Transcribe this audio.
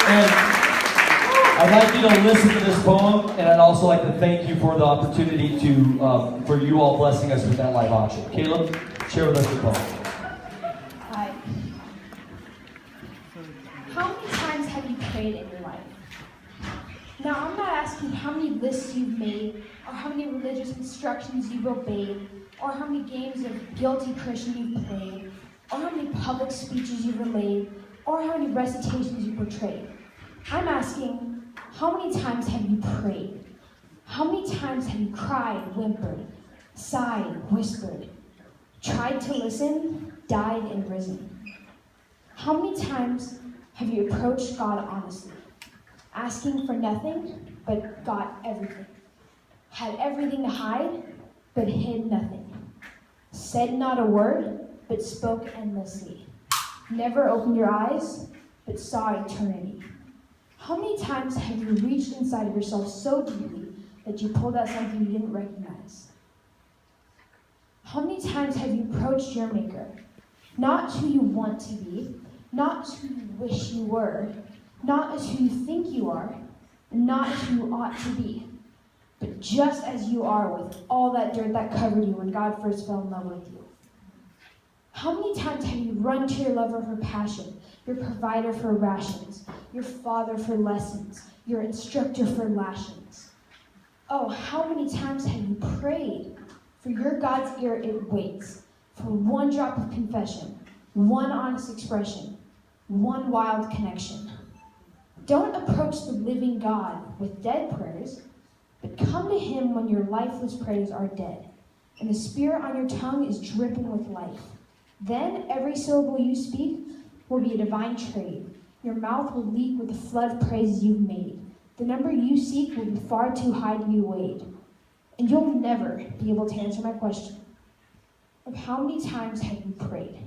And I'd like you to listen to this poem, and I'd also like to thank you for the opportunity for you all blessing us with that live auction. Caleb, share with us your poem. Hi. How many times have you prayed in your life? Now, I'm not asking how many lists you've made, or how many religious instructions you've obeyed, or how many games of guilty Christian you've played, or how many public speeches you've relayed, or how many recitations you portrayed. I'm asking, how many times have you prayed? How many times have you cried, whimpered, sighed, whispered, tried to listen, died, and risen? How many times have you approached God honestly, asking for nothing, but got everything? Had everything to hide, but hid nothing. Said not a word, but spoke endlessly. Never opened your eyes, but saw eternity. How many times have you reached inside of yourself so deeply that you pulled out something you didn't recognize? How many times have you approached your Maker, not who you want to be, not who you wish you were, not as who you think you are, and not as who you ought to be, but just as you are with all that dirt that covered you when God first fell in love with you? How many times have you run to your lover for passion, your provider for rations, your father for lessons, your instructor for lashings? Oh, how many times have you prayed? For your God's ear it waits, for one drop of confession, one honest expression, one wild connection. Don't approach the living God with dead prayers, but come to him when your lifeless prayers are dead, and the spirit on your tongue is dripping with life. Then every syllable you speak will be a divine trade. Your mouth will leak with the flood of praises you've made. The number you seek will be far too high to be weighed. And you'll never be able to answer my question of how many times have you prayed?